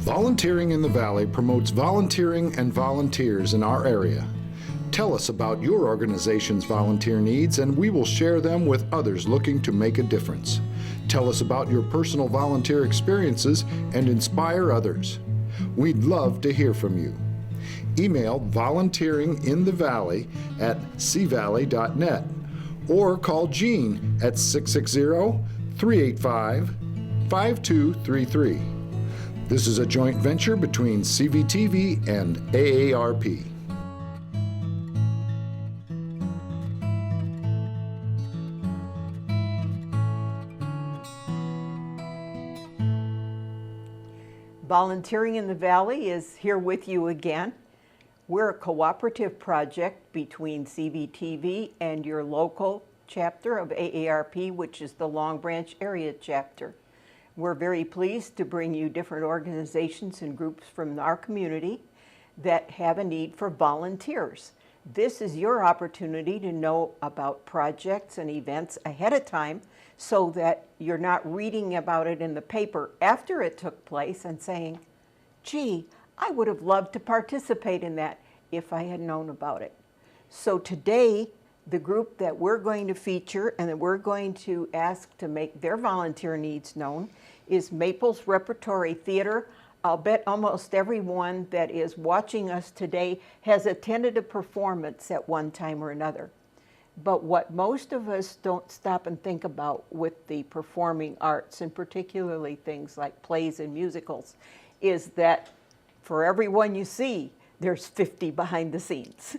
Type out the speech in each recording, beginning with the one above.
Volunteering in the Valley promotes volunteering and volunteers in our area. Tell us about your organization's volunteer needs and we will share them with others looking to make a difference. Tell us about your personal volunteer experiences and inspire others. We'd love to hear from you. Email volunteeringinthevalley@cvalley.net or call Jean at 660-385-5233. This is a joint venture between CVTV and AARP. Volunteering in the Valley is here with you again. We're a cooperative project between CVTV and your local chapter of AARP, which is the Long Branch area chapter. We're very pleased to bring you different organizations and groups from our community that have a need for volunteers. This is your opportunity to know about projects and events ahead of time so that you're not reading about it in the paper after it took place and saying, gee, I would have loved to participate in that if I had known about it. So today, the group that we're going to feature and that we're going to ask to make their volunteer needs known is Maples Repertory Theater. I'll bet almost everyone that is watching us today has attended a performance at one time or another. But what most of us don't stop and think about with the performing arts, and particularly things like plays and musicals, is that for everyone you see, there's 50 behind the scenes.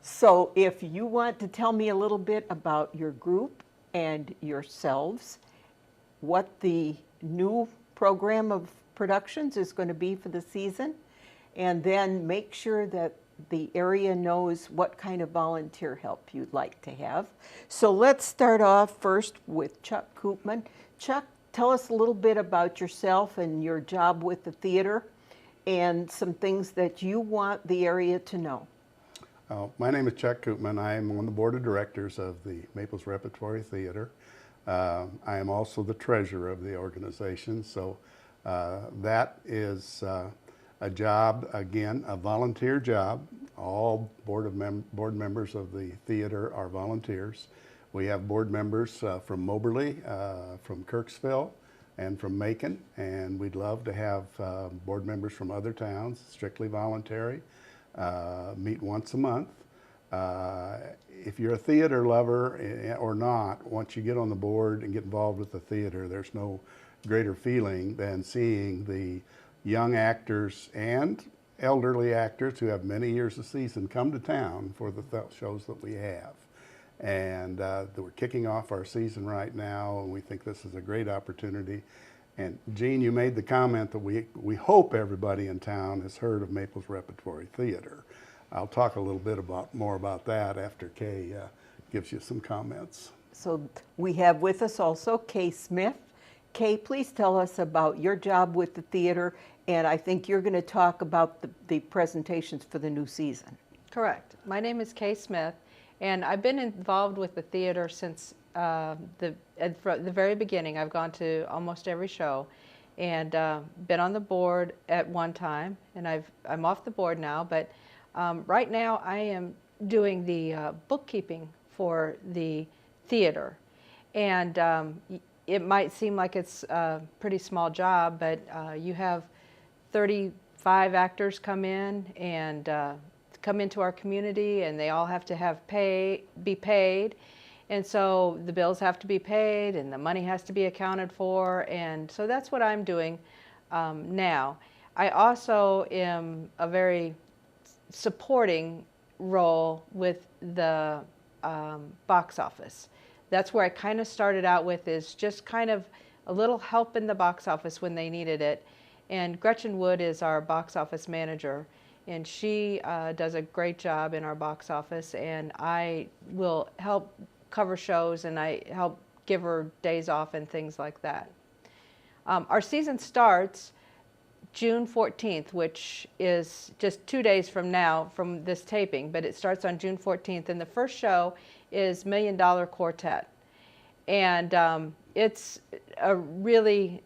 So if you want to tell me a little bit about your group and yourselves, what the new program of productions is going to be for the season, and then make sure that the area knows what kind of volunteer help you'd like to have. So let's start off first with Chuck Koopman. Chuck, tell us a little bit about yourself and your job with the theater and some things that you want the area to know. My name is Chuck Koopman. I am on the board of directors of the Maples Repertory Theater. I am also the treasurer of the organization, so that is a job, again, a volunteer job. All board members of the theater are volunteers. We have board members from Moberly, from Kirksville, and from Macon, and we'd love to have board members from other towns, strictly voluntary, meet once a month. If you're a theater lover or not, once you get on the board and get involved with the theater, there's no greater feeling than seeing the young actors and elderly actors who have many years of season come to town for the shows that we have. And we're kicking off our season right now, and we think this is a great opportunity. And Jean, you made the comment that we hope everybody in town has heard of Maples Repertory Theater. I'll talk a little bit more about that after Kay gives you some comments. So we have with us also Kay Smith. Kay, please tell us about your job with the theater, and I think you're going to talk about the presentations for the new season. Correct. My name is Kay Smith, and I've been involved with the theater since the very beginning. I've gone to almost every show and been on the board at one time, and I'm off the board now, but right now I am doing the bookkeeping for the theater. And it might seem like it's a pretty small job, but you have 35 actors come in and come into our community, and they all have to be paid. And so the bills have to be paid and the money has to be accounted for. And so that's what I'm doing now. I also am a very supporting role with the box office. That's where I kind of started out with, is just kind of a little help in the box office when they needed it. And Gretchen Wood is our box office manager, and she does a great job in our box office, and I will help cover shows and I help give her days off and things like that. Our season starts June 14th, which is just 2 days from now from this taping, but it starts on June 14th, and the first show is $1 Million Quartet. And it's a really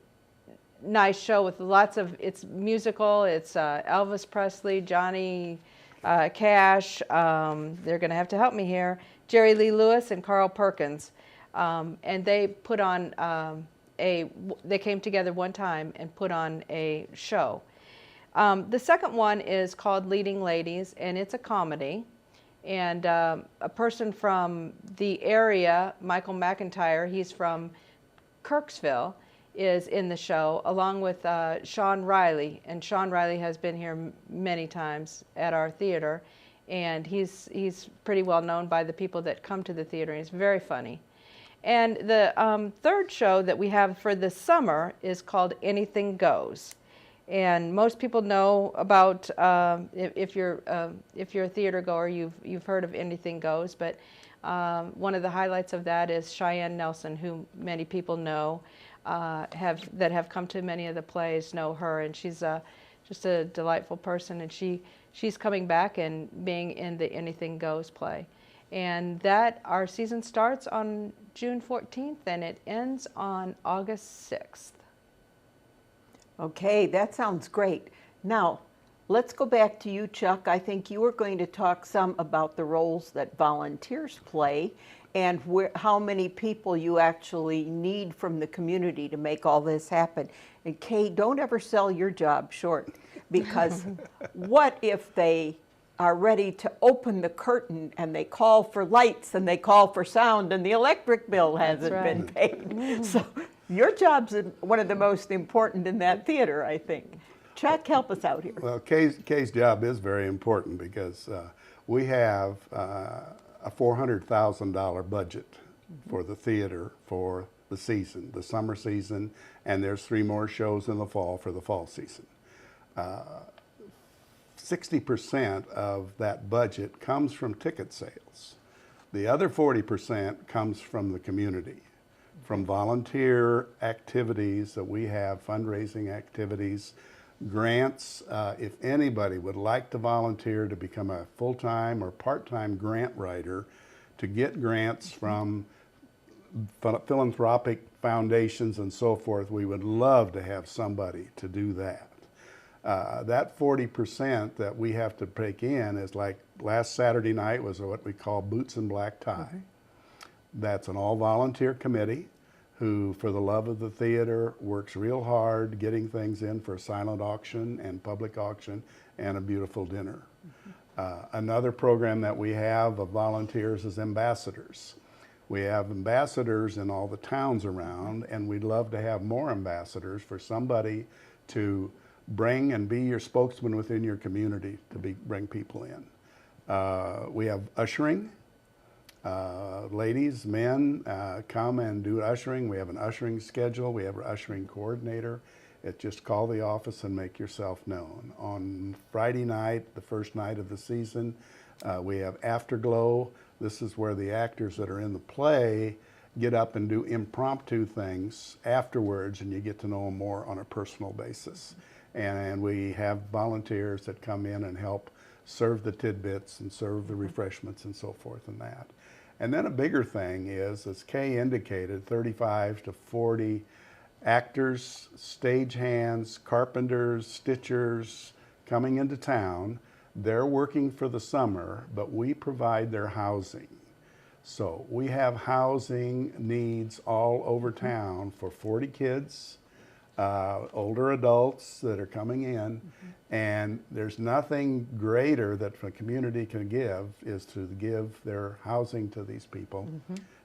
nice show with lots of, it's musical, it's Elvis Presley, Johnny Cash, they're going to have to help me here, Jerry Lee Lewis and Carl Perkins. And they put on they came together one time and put on a show. The second one is called Leading Ladies, and it's a comedy. And a person from the area, Michael McIntyre, he's from Kirksville, is in the show, along with Sean Riley. And Sean Riley has been here many times at our theater, and he's pretty well known by the people that come to the theater, and he's very funny. And the third show that we have for the summer is called Anything Goes. And most people know about, if you're a theater goer, you've heard of Anything Goes, but one of the highlights of that is Cheyenne Nelson, who many people know, that have come to many of the plays know her, and she's just a delightful person, and she's coming back and being in the Anything Goes play. And that, our season starts on June 14th and it ends on August 6th. Okay, that sounds great. Now, let's go back to you, Chuck. I think you were going to talk some about the roles that volunteers play and how many people you actually need from the community to make all this happen. And Kay, don't ever sell your job short, because what if they are ready to open the curtain and they call for lights and they call for sound and the electric bill hasn't been paid? So your job's one of the most important in that theater, I think. Chuck, help us out here. Well, Kay's job is very important because we have a $400,000 budget for the theater for the season, the summer season, and there's 3 more shows in the fall for the fall season. 60% of that budget comes from ticket sales. The other 40% comes from the community, from volunteer activities that we have, fundraising activities, grants. If anybody would like to volunteer to become a full-time or part-time grant writer to get grants from philanthropic foundations and so forth, we would love to have somebody to do that. That 40% that we have to take in is like last Saturday night was what we call Boots and Black Tie. That's an all-volunteer committee who, for the love of the theater, works real hard getting things in for a silent auction and public auction and a beautiful dinner. Another program that we have of volunteers is ambassadors. We have ambassadors in all the towns around, and we'd love to have more ambassadors for somebody to bring and be your spokesman within your community to bring people in. We have ushering. Ladies, men come and do ushering. We have an ushering schedule. We have an ushering coordinator. It's just call the office and make yourself known. On Friday night, the first night of the season, we have Afterglow. This is where the actors that are in the play get up and do impromptu things afterwards, and you get to know them more on a personal basis. And we have volunteers that come in and help serve the tidbits and serve the refreshments and so forth and that. And then a bigger thing is, as Kay indicated, 35 to 40 actors, stagehands, carpenters, stitchers coming into town. They're working for the summer, but we provide their housing. So we have housing needs all over town for 40 kids, older adults that are coming in, and there's nothing greater that a community can give is to give their housing to these people,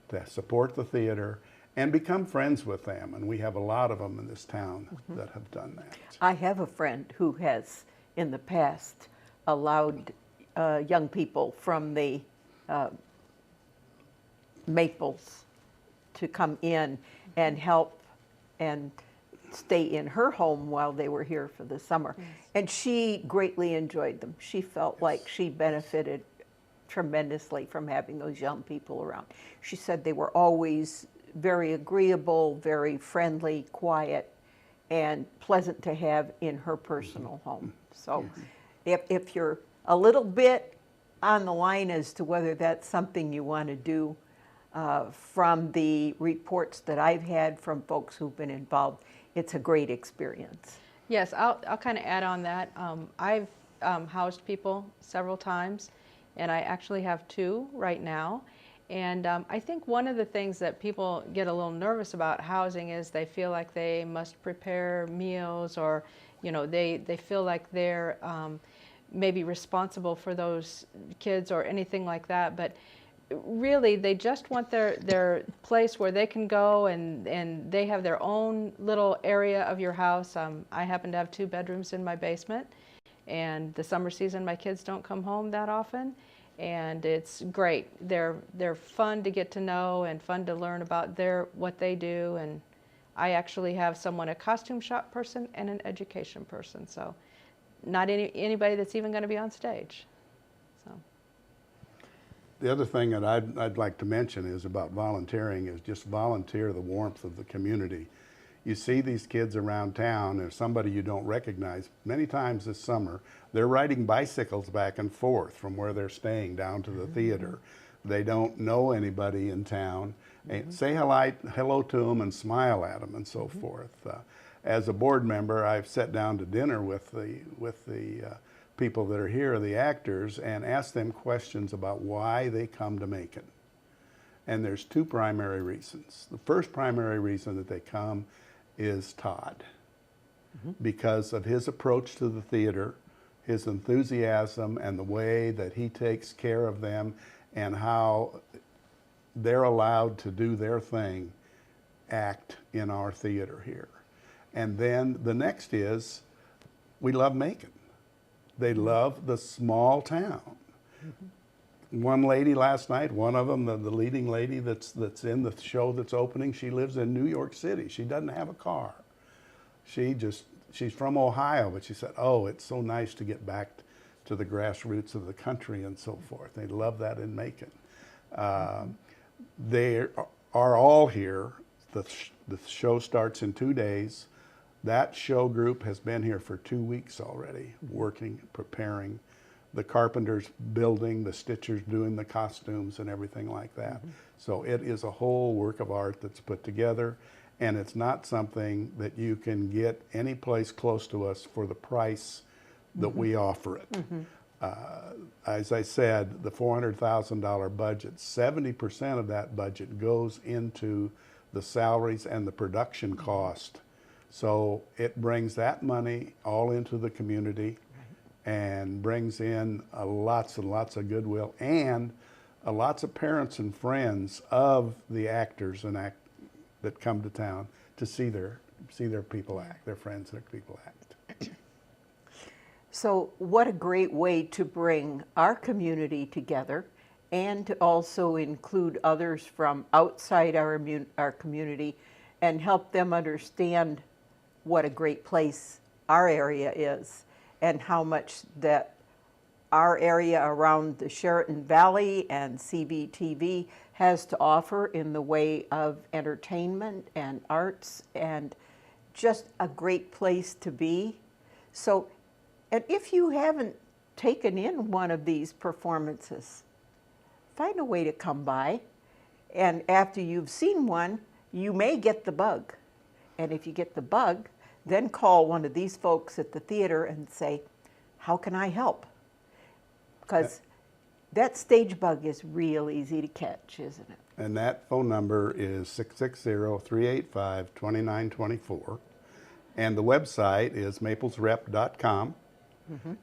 to support the theater, and become friends with them. And we have a lot of them in this town that have done that. I have a friend who has, in the past, allowed young people from the Maples to come in and help and stay in her home while they were here for the summer. Yes. And she greatly enjoyed them. She felt like she benefited tremendously from having those young people around. She said they were always very agreeable, very friendly, quiet, and pleasant to have in her personal home. So if you're a little bit on the line as to whether that's something you want to do, from the reports that I've had from folks who've been involved, it's a great experience. Yes, I'll kind of add on that. I've housed people several times, and I actually have 2 right now. And I think one of the things that people get a little nervous about housing is they feel like they must prepare meals, or they feel like they're maybe responsible for those kids or anything like that. But really, they just want their place where they can go, and they have their own little area of your house. I happen to have 2 bedrooms in my basement, and the summer season my kids don't come home that often, and it's great. They're fun to get to know and fun to learn about what they do. And I actually have a costume shop person and an education person, so not anybody that's even going to be on stage. So. The other thing that I'd like to mention is about volunteering is just volunteer the warmth of the community. You see these kids around town, there's somebody you don't recognize. Many times this summer, they're riding bicycles back and forth from where they're staying down to the theater. They don't know anybody in town. Say hello to them and smile at them and so forth. As a board member, I've sat down to dinner with the people that are here, the actors, and asked them questions about why they come to Macon. And there's 2 primary reasons. The first primary reason that they come is Todd, because of his approach to the theater, his enthusiasm, and the way that he takes care of them, and how they're allowed to do their thing, act in our theater here. And then the next is, we love Macon. They love the small town. One lady last night, one of them, the leading lady that's in the show that's opening, she lives in New York City. She doesn't have a car. She's from Ohio, but she said, oh, it's so nice to get back to the grassroots of the country and so forth. They love that in Macon. They are all here. The show starts in 2 days. That show group has been here for 2 weeks already, working, preparing. The carpenters building, the stitchers doing the costumes and everything like that. So it is a whole work of art that's put together, and it's not something that you can get any place close to us for the price that we offer it. As I said, the $400,000 budget, 70% of that budget goes into the salaries and the production cost. So it brings that money all into the community and brings in lots and lots of goodwill, and lots of parents and friends of the actors that come to town to see their people act, their friends and their people act. So what a great way to bring our community together, and to also include others from outside our community and help them understand what a great place our area is, and how much that our area around the Sheraton Valley and CBTV has to offer in the way of entertainment and arts, and just a great place to be. So, and if you haven't taken in one of these performances, find a way to come by, and after you've seen one, you may get the bug. And if you get the bug, then call one of these folks at the theater and say, how can I help? Because that stage bug is real easy to catch, isn't it? And that phone number is 660-385-2924. And the website is maplesrep.com.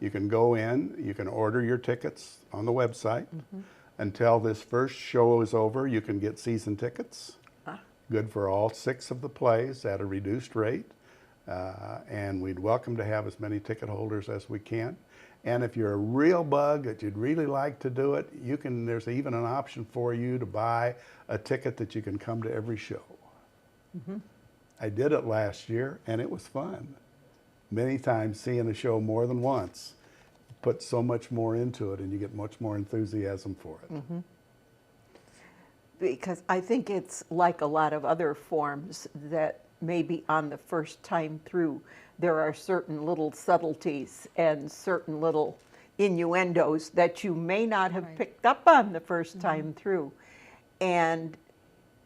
You can go in, you can order your tickets on the website. Until this first show is over, you can get season tickets. Good for all 6 of the plays at a reduced rate. And we'd welcome to have as many ticket holders as we can. And if you're a real bug that you'd really like to do it, there's even an option for you to buy a ticket that you can come to every show. I did it last year, and it was fun. Many times seeing a show more than once, put so much more into it, and you get much more enthusiasm for it. Because I think it's like a lot of other forms that maybe on the first time through, there are certain little subtleties and certain little innuendos that you may not have picked up on the first time through. And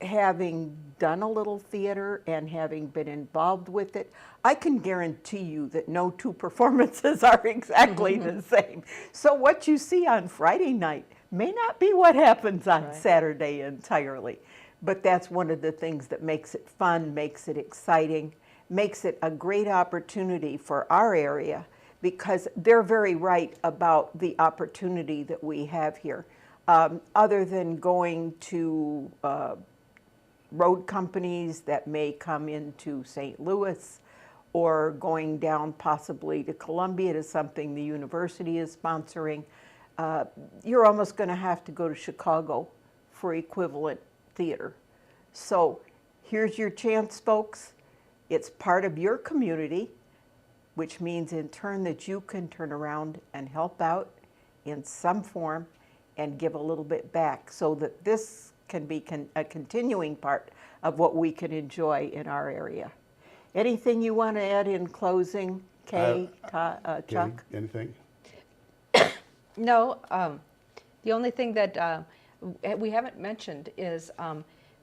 having done a little theater and having been involved with it, I can guarantee you that no two performances are exactly the same. So what you see on Friday night may not be what happens on Saturday entirely. But that's one of the things that makes it fun, makes it exciting, makes it a great opportunity for our area, because they're very right about the opportunity that we have here. Other than going to road companies that may come into St. Louis, or going down possibly to Columbia to something the university is sponsoring, you're almost going to have to go to Chicago for equivalent theater. So here's your chance, folks. It's part of your community, which means in turn that you can turn around and help out in some form and give a little bit back, so that this can be a continuing part of what we can enjoy in our area. Anything you want to add in closing, Kay, Chuck? Anything? No, the only thing that we haven't mentioned is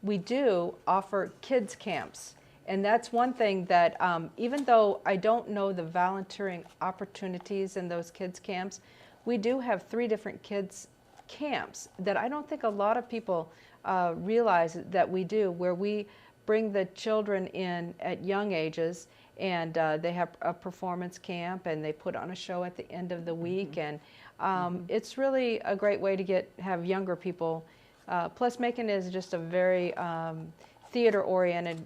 we do offer kids camps. And that's one thing that even though I don't know the volunteering opportunities in those kids camps, we do have 3 different kids camps that I don't think a lot of people realize that we do, where we bring the children in at young ages, and they have a performance camp, and they put on a show at the end of the week, and it's really a great way to have younger people. Plus, Macon is just a very theater-oriented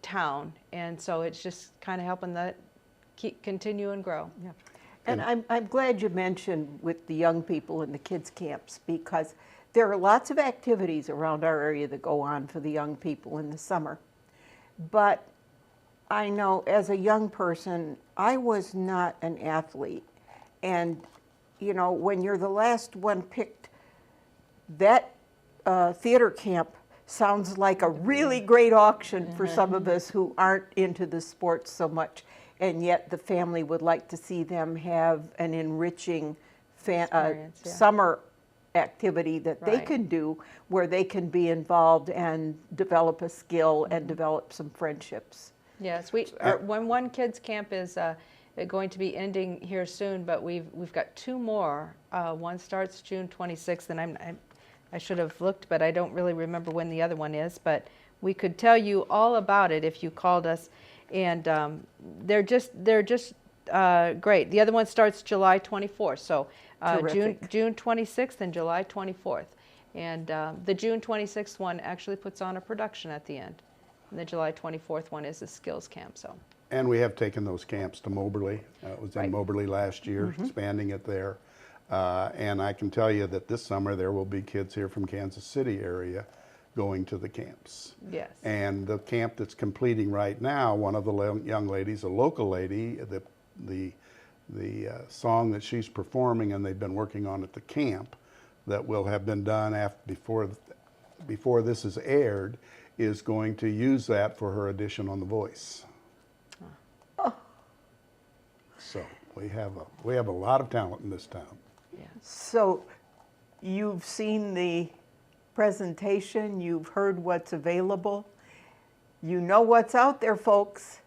town, and so it's just kind of helping that continue and grow. Yeah. And I'm glad you mentioned with the young people in the kids camps, because there are lots of activities around our area that go on for the young people in the summer. But I know as a young person, I was not an athlete. And, you know, when you're the last one picked, that theater camp sounds like a really great auction for some of us who aren't into the sports so much. And yet the family would like to see them have an enriching summer activity that they can do, where they can be involved and develop a skill and develop some friendships. Yes, when one kids camp is going to be ending here soon, but we've got 2 more. One starts June 26th, and I should have looked, but I don't really remember when the other one is. But we could tell you all about it if you called us, and they're just great. The other one starts July 24th, so June 26th and July 24th. And the June 26th one actually puts on a production at the end. And the July 24th one is a skills camp. So. And we have taken those camps to Moberly. It was in Moberly last year, expanding it there. And I can tell you that this summer there will be kids here from Kansas City area going to the camps. Yes. And the camp that's completing right now, one of the young ladies, a local lady, the song that she's performing, and they've been working on at the camp, that will have been done before this is aired, is going to use that for her audition on The Voice. Oh. So we have a lot of talent in this town. Yeah. So you've seen the presentation, you've heard what's available, you know what's out there, folks.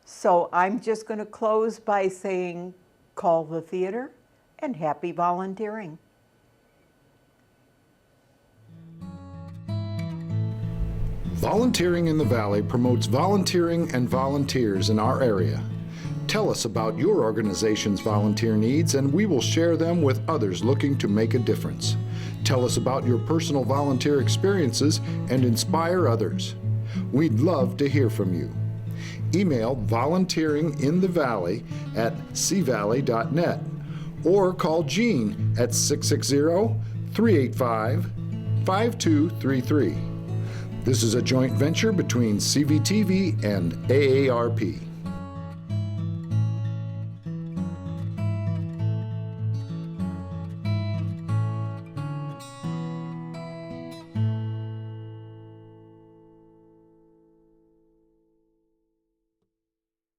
So I'm just going to close by saying, call the theater and happy volunteering. Volunteering in the Valley promotes volunteering and volunteers in our area. Tell us about your organization's volunteer needs, and we will share them with others looking to make a difference. Tell us about your personal volunteer experiences and inspire others. We'd love to hear from you. Email volunteerinthevalley@cvalley.net or call Jean at 660-385-5233. This is a joint venture between CVTV and AARP.